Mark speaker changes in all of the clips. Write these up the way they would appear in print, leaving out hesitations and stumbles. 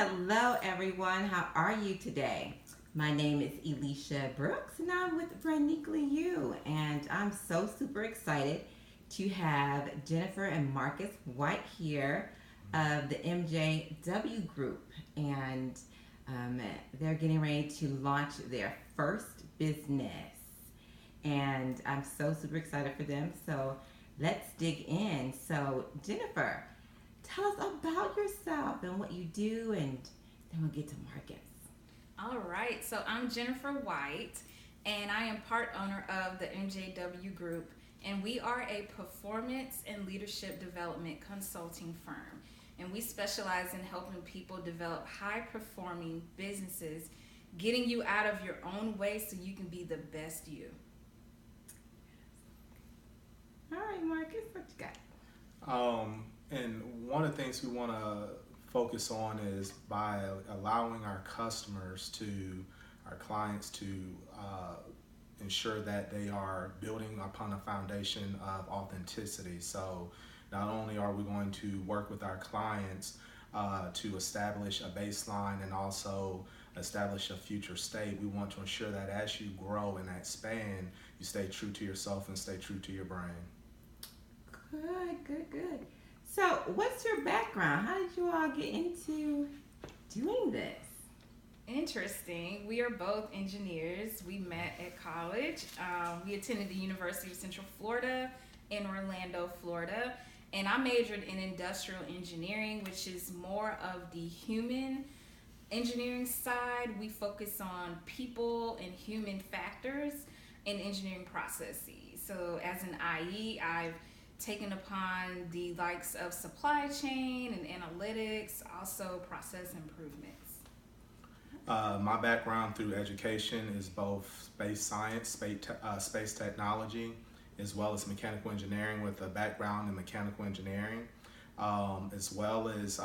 Speaker 1: Hello, everyone. How are you today? My name is Elisha Brooks, and I'm with BrandNique Elites, and I'm so super excited to have Jennifer and Marcus White here of the MJW Group, and um, they're getting ready to launch their first business, and I'm so super excited for them. So let's dig in. So Jennifer, tell us about yourself and what you do, and then we'll get to Marcus.
Speaker 2: All right, so I'm Jennifer White, and I am part owner of the MJW Group, and we are a performance and leadership development consulting firm. And we specialize in helping people develop high performing businesses, getting you out of your own way so you can be the best you.
Speaker 1: All right, Marcus, what you got?
Speaker 3: And one of the things we want to focus on is by allowing our clients to ensure that they are building upon a foundation of authenticity. So not only are we going to work with our clients to establish a baseline and also establish a future state, we want to ensure that as you grow and expand, you stay true to yourself and stay true to your brand.
Speaker 1: Good. So, what's your background? How did you all get into doing this?
Speaker 2: Interesting. We are both engineers. We met at college. We attended the University of Central Florida in Orlando, Florida. And I majored in industrial engineering, which is more of the human engineering side. We focus on people and human factors in engineering processes. So, as an IE, I've taken upon the likes of supply chain and analytics, also process improvements.
Speaker 3: My background through education is both space science, space technology, as well as mechanical engineering with a background in mechanical engineering, as well as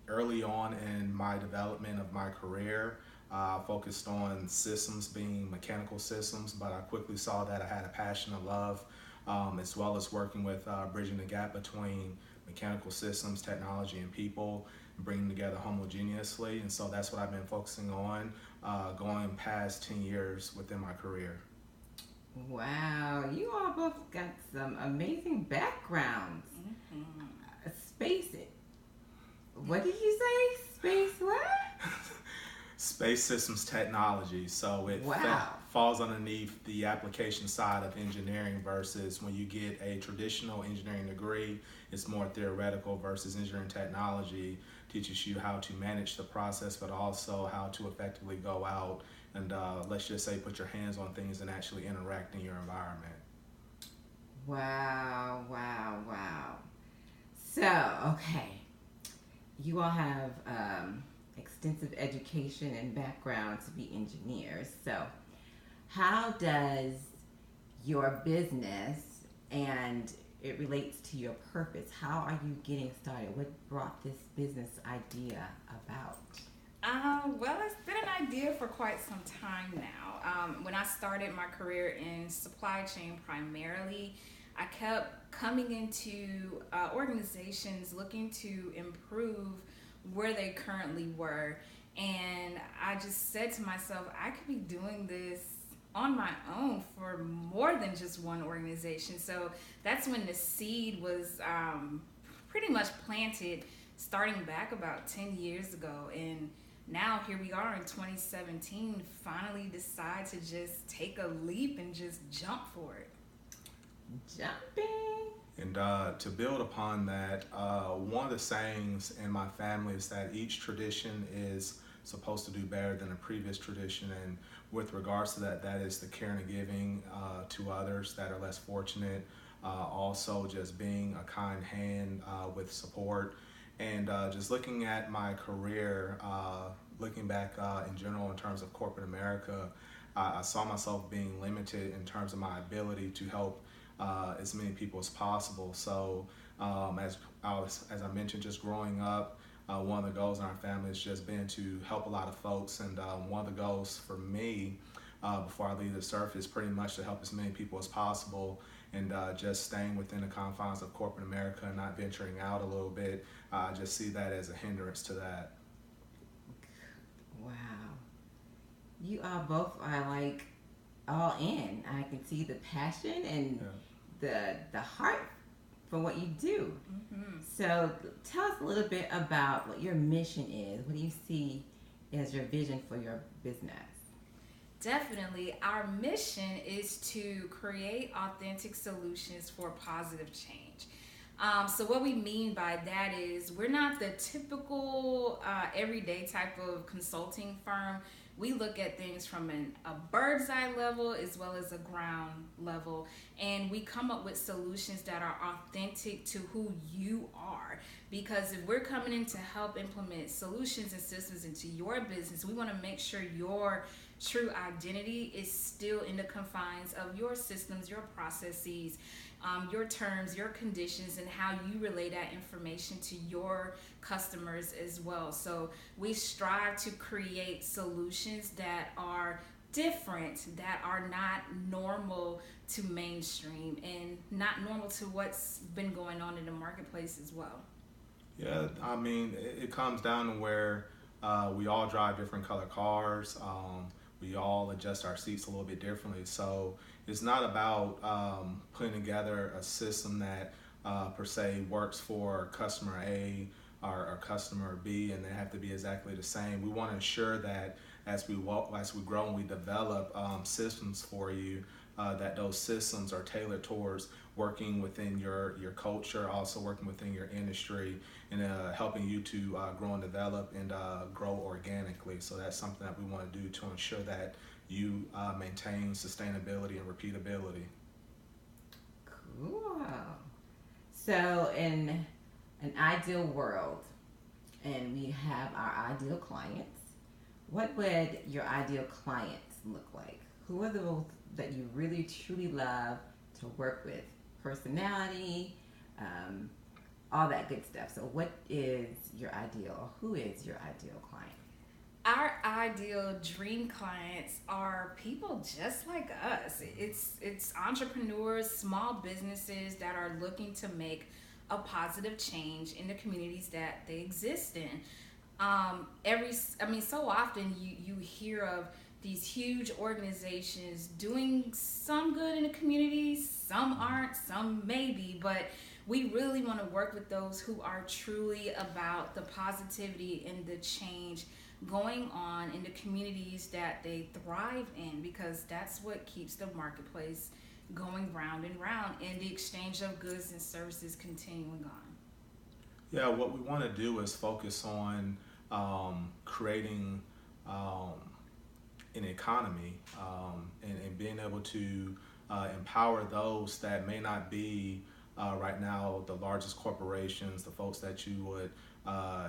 Speaker 3: early on in my development of my career, focused on systems being mechanical systems, but I quickly saw that I had a passion and love, as well as working with bridging the gap between mechanical systems, technology, and people, and bringing them together homogeneously. And so that's what I've been focusing on going past 10 years within my career.
Speaker 1: Wow, you all both got some amazing backgrounds. Space it. What did you say? Space what?
Speaker 3: Space systems technology. So it
Speaker 1: Wow.
Speaker 3: falls underneath the application side of engineering versus when you get a traditional engineering degree, it's more theoretical versus engineering technology teaches you how to manage the process, but also how to effectively go out and let's just say put your hands on things and actually interact in your environment.
Speaker 1: Wow. So, okay, you all have extensive education and background to be engineers. So, how does your business and it relates to your purpose? How are you getting started? What brought this business idea about?
Speaker 2: Well, it's been an idea for quite some time now. When I started my career in supply chain primarily, I kept coming into organizations looking to improve where they currently were. And I just said to myself, I could be doing this on my own for more than just one organization. So that's when the seed was pretty much planted starting back about 10 years ago. And now here we are in 2017, finally decide to just take a leap and just jump for it.
Speaker 1: Jumping.
Speaker 3: And to build upon that, one of the sayings in my family is that each tradition is supposed to do better than the previous tradition. And with regards to that, that is the caring and giving to others that are less fortunate. Also, just being a kind hand with support. And just looking at my career, looking back in general in terms of corporate America, I saw myself being limited in terms of my ability to help as many people as possible. So as I mentioned, just growing up, one of the goals in our family has just been to help a lot of folks. And one of the goals for me before I leave this earth is pretty much to help as many people as possible. And just staying within the confines of corporate America and not venturing out a little bit, I just see that as a hindrance to that.
Speaker 1: Wow. You all both are like all in. I can see the passion and the heart for what you do. So tell us a little bit about what your mission is. What do you see as your vision for your business?
Speaker 2: Definitely. Our mission is to create authentic solutions for positive change. So what we mean by that is we're not the typical everyday type of consulting firm. We look at things from a bird's eye level as well as a ground level, and we come up with solutions that are authentic to who you are. Because if we're coming in to help implement solutions and systems into your business, we want to make sure your true identity is still in the confines of your systems, your processes, your terms, your conditions, and how you relay that information to your customers as well. So we strive to create solutions that are different, that are not normal to mainstream and not normal to what's been going on in the marketplace as well.
Speaker 3: Yeah, I mean, it comes down to where we all drive different color cars. We all adjust our seats a little bit differently. So it's not about putting together a system that per se works for customer A or customer B, and they have to be exactly the same. We want to ensure that as we grow and we develop systems for you, that those systems are tailored towards working within your culture, also working within your industry, and helping you to grow and develop and grow organically. So that's something that we want to do to ensure that you maintain sustainability and repeatability.
Speaker 1: Cool. So in an ideal world, and we have our ideal clients, what would your ideal clients look like? Who are those that you really truly love to work with? Personality, all that good stuff. So what is your ideal? Who is your ideal client?
Speaker 2: Our ideal dream clients are people just like us. It's entrepreneurs, small businesses that are looking to make a positive change in the communities that they exist in. So often you hear of these huge organizations doing some good in the community, some aren't, some maybe, but we really want to work with those who are truly about the positivity and the change going on in the communities that they thrive in, because that's what keeps the marketplace going round and round and the exchange of goods and services continuing on.
Speaker 3: Yeah, what we want to do is focus on creating an economy and being able to empower those that may not be right now the largest corporations, the folks that you would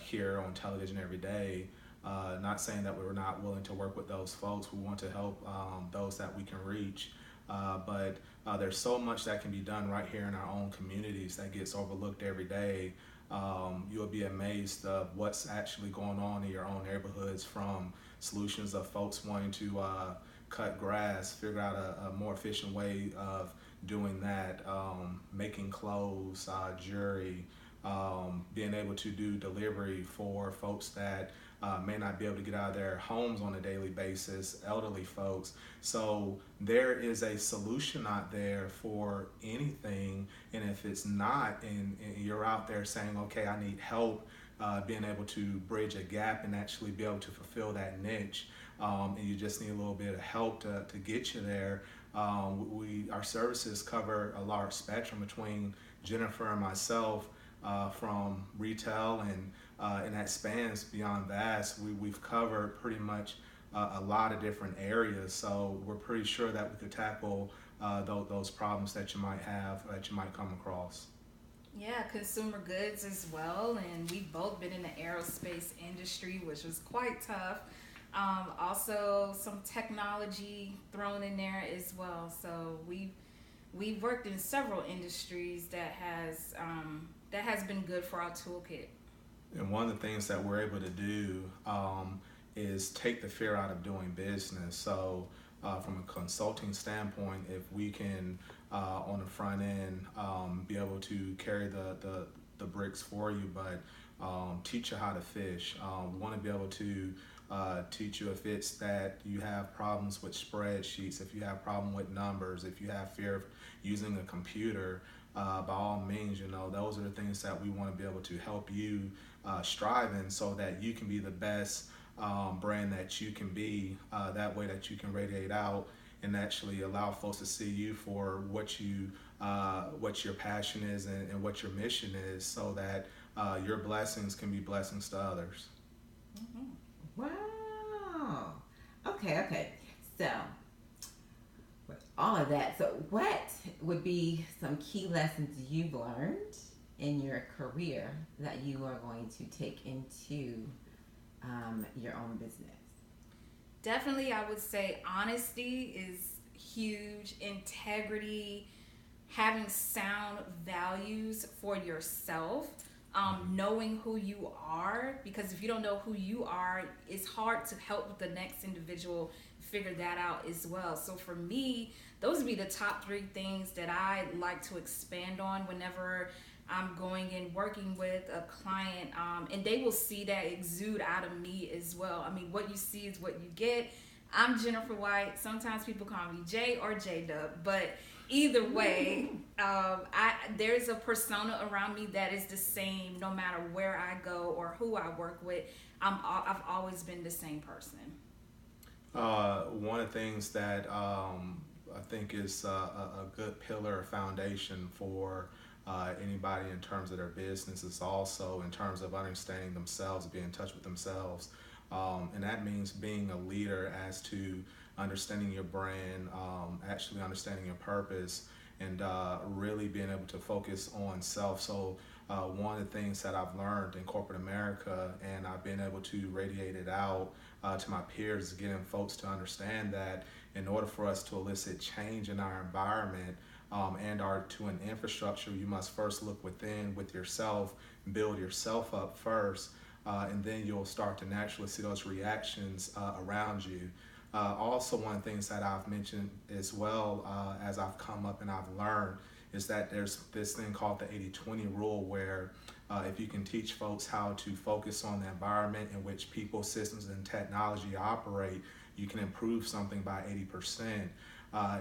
Speaker 3: hear on television every day. Not saying that we're not willing to work with those folks. We want to help those that we can reach. But there's so much that can be done right here in our own communities that gets overlooked every day. You'll be amazed of what's actually going on in your own neighborhoods, from solutions of folks wanting to cut grass, figure out a more efficient way of doing that, making clothes, jewelry, being able to do delivery for folks that may not be able to get out of their homes on a daily basis, elderly folks. So there is a solution out there for anything, and if it's not, and you're out there saying, okay, I need help being able to bridge a gap and actually be able to fulfill that niche, and you just need a little bit of help to get you there. Our services cover a large spectrum between Jennifer and myself, from retail and that spans beyond vast. We've covered pretty much a lot of different areas, so we're pretty sure that we could tackle those problems that you might have, that you might come across.
Speaker 2: Yeah, consumer goods as well, and we've both been in the aerospace industry, which was quite tough. Also, some technology thrown in there as well. So we've worked in several industries that has been good for our toolkit.
Speaker 3: And one of the things that we're able to do is take the fear out of doing business. So from a consulting standpoint, if we can on the front end be able to carry the bricks for you, but teach you how to fish. We want to be able to teach you if it's that you have problems with spreadsheets, if you have problem with numbers, if you have fear of using a computer, by all means, those are the things that we want to be able to help you strive in so that you can be the best brand that you can be, that way that you can radiate out and actually allow folks to see you for what your passion is and what your mission is, so that your blessings can be blessings to others.
Speaker 1: Mm-hmm. Wow. Okay. So, with all of that, so what would be some key lessons you've learned in your career that you are going to take into your own business?
Speaker 2: Definitely, I would say honesty is huge. Integrity, having sound values for yourself, knowing who you are, because if you don't know who you are, it's hard to help the next individual figure that out as well. So for me, those would be the top 3 things that I like to expand on whenever I'm going and working with a client, and they will see that exude out of me as well. I mean, what you see is what you get. I'm Jennifer White. Sometimes people call me J or J-Dub, but either way, there's a persona around me that is the same no matter where I go or who I work with. I've always been the same person.
Speaker 3: One of the things that I think is a good pillar or foundation for anybody in terms of their business is also in terms of understanding themselves, being in touch with themselves. And that means being a leader as to understanding your brand, actually understanding your purpose, and really being able to focus on self. So one of the things that I've learned in corporate America, and I've been able to radiate it out to my peers, is getting folks to understand that in order for us to elicit change in our environment, to an infrastructure, you must first look within with yourself, build yourself up first, and then you'll start to naturally see those reactions around you. Also, one of the things that I've mentioned as well as I've come up and I've learned is that there's this thing called the 80-20 rule, where if you can teach folks how to focus on the environment in which people, systems, and technology operate, you can improve something by 80%.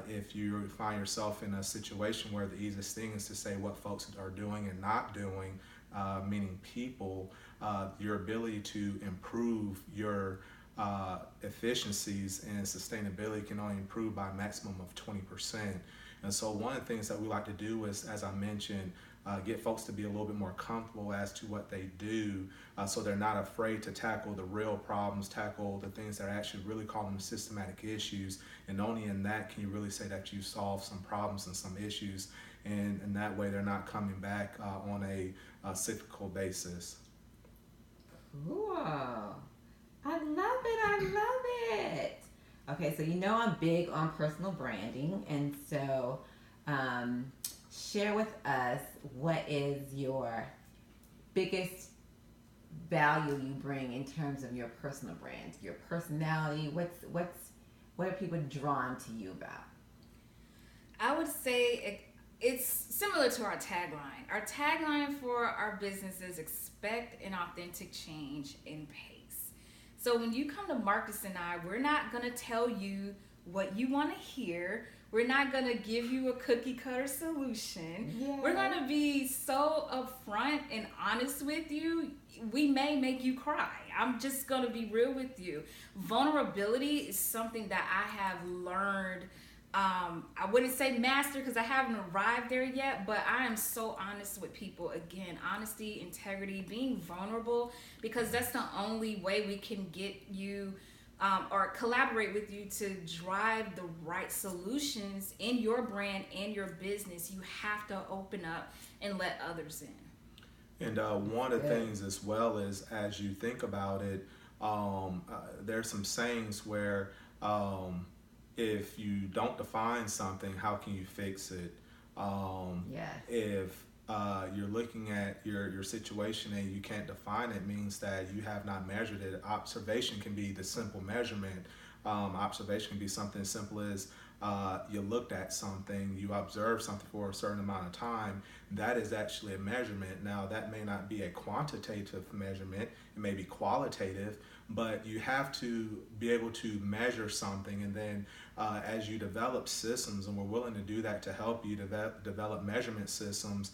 Speaker 3: If you find yourself in a situation where the easiest thing is to say what folks are doing and not doing, meaning people, your ability to improve your efficiencies and sustainability can only improve by a maximum of 20%. And so one of the things that we like to do is, as I mentioned, get folks to be a little bit more comfortable as to what they do, so they're not afraid to tackle the real problems, tackle the things that are actually really call them systematic issues. And only in that can you really say that you solve some problems and some issues. And in that way, they're not coming back on a cyclical basis.
Speaker 1: Cool. I love it. Okay, so I'm big on personal branding, and so share with us what is your biggest value you bring in terms of your personal brand, your personality. What are people drawn to you about?
Speaker 2: I would say it's similar to our tagline. Our tagline for our business is expect an authentic change in pace. So when you come to Marcus and I, we're not going to tell you what you want to hear. We're not going to give you a cookie cutter solution. Yeah. We're going to be so upfront and honest with you. We may make you cry. I'm just going to be real with you. Vulnerability is something that I have learned. I wouldn't say master because I haven't arrived there yet, but I am so honest with people. Again, honesty, integrity, being vulnerable, because that's the only way we can get you or collaborate with you to drive the right solutions in your brand and your business. You have to open up and let others in.
Speaker 3: And one of the things as well is, as you think about it, there's some sayings where if you don't define something, how can you fix it? If you're looking at your situation and you can't define it, means that you have not measured it. Observation can be the simple measurement. Observation can be something as simple as you looked at something, you observed something for a certain amount of time, that is actually a measurement. Now, that may not be a quantitative measurement, it may be qualitative, but you have to be able to measure something. And then as you develop systems, and we're willing to do that to help you develop measurement systems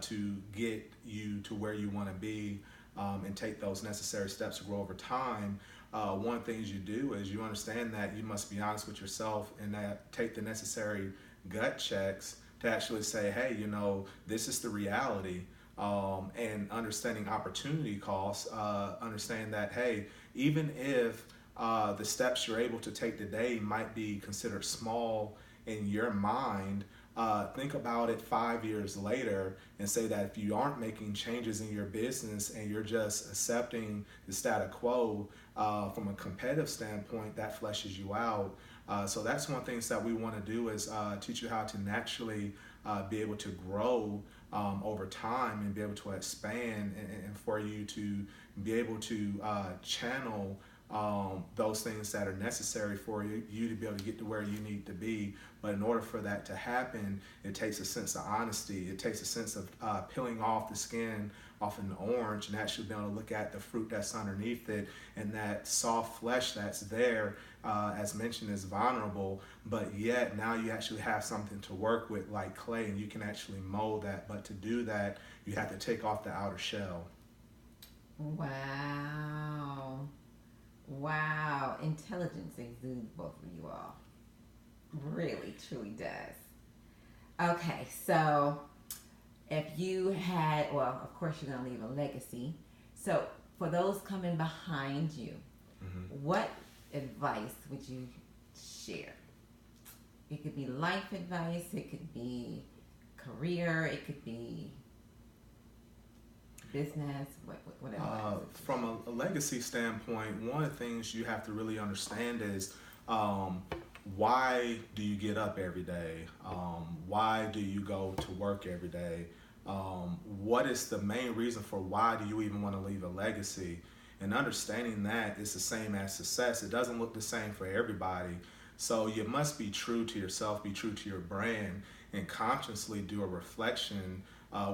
Speaker 3: to get you to where you want to be and take those necessary steps to grow over time. One of the things you do is you understand that you must be honest with yourself and that take the necessary gut checks to actually say, hey, this is the reality. And understanding opportunity costs, understand that, hey, even if the steps you're able to take today might be considered small in your mind, think about it 5 years later and say that if you aren't making changes in your business and you're just accepting the status quo from a competitive standpoint, that fleshes you out. So that's one of the things that we want to do is teach you how to naturally be able to grow over time and be able to expand and for you to be able to channel those things that are necessary for you to be able to get to where you need to be. But in order for that to happen, it takes a sense of honesty. It takes a sense of peeling off the skin off an orange and actually being able to look at the fruit that's underneath it, and that soft flesh that's there, as mentioned, is vulnerable, but yet now you actually have something to work with like clay, and you can actually mold that. But to do that, you have to take off the outer shell.
Speaker 1: Wow, intelligence exudes both of you all. Really, truly does. Okay, so if you had, well, of course you're going to leave a legacy. So for those coming behind you, what advice would you share? It could be life advice, it could be career, it could be business, whatever.
Speaker 3: From a legacy standpoint, one of the things you have to really understand is why do you get up every day? Why do you go to work every day? What is the main reason for why do you even want to leave a legacy? And understanding that is the same as success. It doesn't look the same for everybody. So you must be true to yourself, be true to your brand, and consciously do a reflection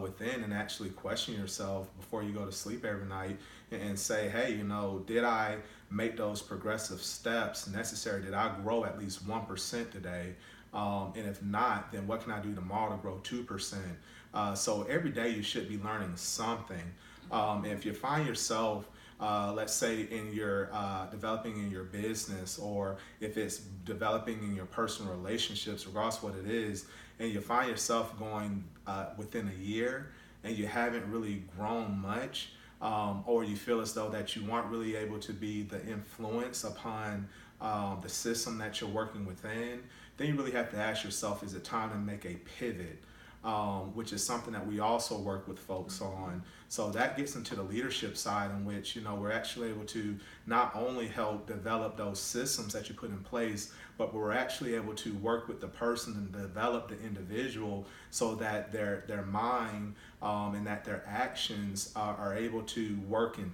Speaker 3: within and actually question yourself before you go to sleep every night and say, hey, did I make those progressive steps necessary? Did I grow at least 1% today? And if not, then what can I do tomorrow to grow 2%? So every day you should be learning something. If you find yourself, let's say in your developing in your business, or if it's developing in your personal relationships, regardless of what it is, and you find yourself going within a year and you haven't really grown much, or you feel as though that you weren't really able to be the influence upon the system that you're working within, then you really have to ask yourself, is it time to make a pivot? Which is something that we also work with folks on. So that gets into the leadership side, in which we're actually able to not only help develop those systems that you put in place, but we're actually able to work with the person and develop the individual so that their mind and that their actions are able to work in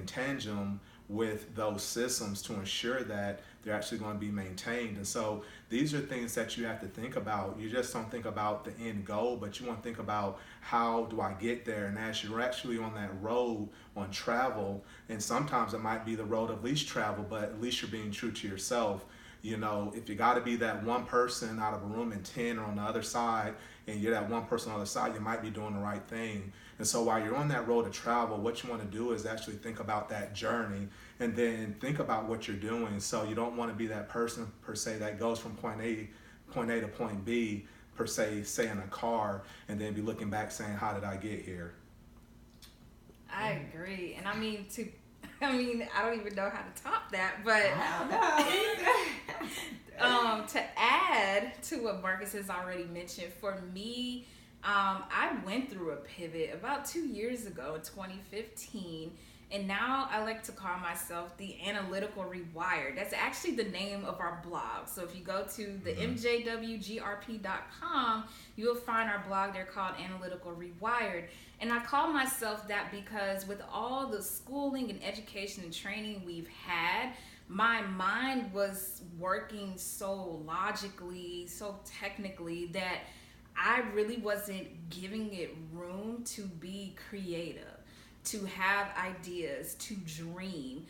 Speaker 3: tandem with those systems to ensure that they're actually going to be maintained. And so these are things that you have to think about. You just don't think about the end goal, but you want to think about, how do I get there? And as you're actually on that road on travel, and sometimes it might be the road of least travel, but at least you're being true to yourself. If you got to be that one person out of a room and 10 are on the other side, and you're that one person on the other side, you might be doing the right thing. And so while you're on that road to travel, what you want to do is actually think about that journey, and then think about what you're doing. So you don't want to be that person per se that goes from point A to point B per se, say in a car, and then be looking back saying, how did I get here?
Speaker 2: I agree. And I don't even know how to top that, but to add to what Marcus has already mentioned, for me, I went through a pivot about 2 years ago in 2015, and now I like to call myself the Analytical Rewired. That's actually the name of our blog. So if you go to the MJWGRP.com, you will find our blog there called Analytical Rewired. And I call myself that because with all the schooling and education and training we've had, my mind was working so logically, so technically, that I really wasn't giving it room to be creative, to have ideas, to dream.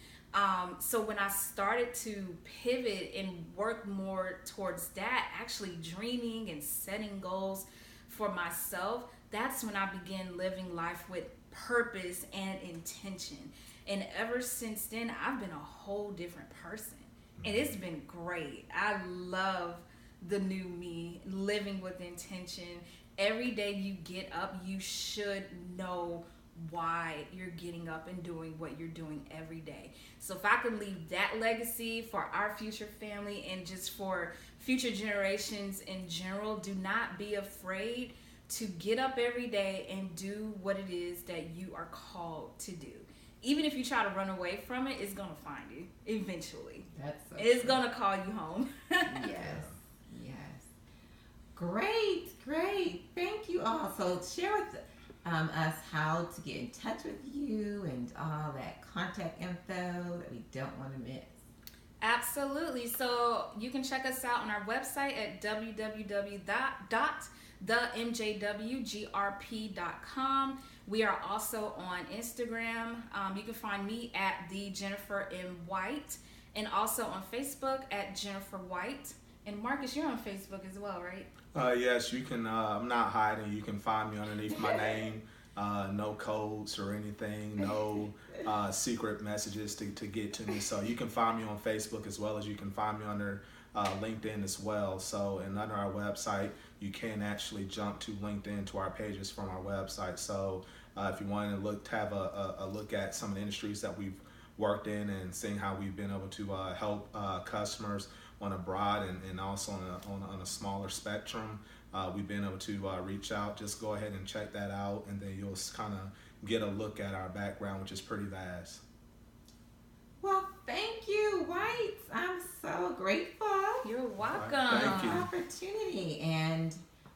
Speaker 2: So when I started to pivot and work more towards that, actually dreaming and setting goals for myself, that's when I began living life with purpose and intention. And ever since then, I've been a whole different person. And it's been great. I love the new me, living with intention. Every day you get up, you should know why you're getting up and doing what you're doing every day. So if I could leave that legacy for our future family and just for future generations in general, do not be afraid to get up every day and do what it is that you are called to do. Even if you try to run away from it, it's gonna find you eventually.
Speaker 1: That's so
Speaker 2: it's
Speaker 1: true.
Speaker 2: gonna call you home.
Speaker 1: Yes. Great. Thank you all. So share with us how to get in touch with you and all that contact info that we don't want to miss.
Speaker 2: Absolutely. So you can check us out on our website at www.themjwgrp.com. We are also on Instagram. You can find me at the Jennifer M. White, and also on Facebook at Jennifer White. And Marcus, you're on Facebook as well, right?
Speaker 3: Yes, you can. I'm not hiding. You can find me underneath my name. No codes or anything. No secret messages to get to me. So you can find me on Facebook as well as you can find me under LinkedIn as well. So, and under our website, you can actually jump to LinkedIn to our pages from our website. So if you want to have a look at some of the industries that we've worked in and seeing how we've been able to help customers on a broad and also on a smaller spectrum, we've been able to reach out. Just go ahead and check that out, and then you'll kind of get a look at our background, which is pretty vast.
Speaker 1: Well, thank you, White. I'm so grateful.
Speaker 2: You're welcome.
Speaker 3: Thank you.
Speaker 1: Opportunity and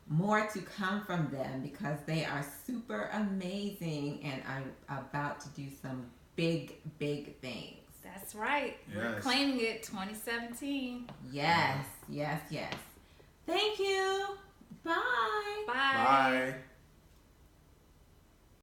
Speaker 1: more to come from them because they are super amazing and are about to do some big things.
Speaker 2: That's right.
Speaker 3: Yes.
Speaker 2: We're claiming it 2017.
Speaker 1: Yes. Thank you. Bye.
Speaker 2: Bye.
Speaker 3: Bye.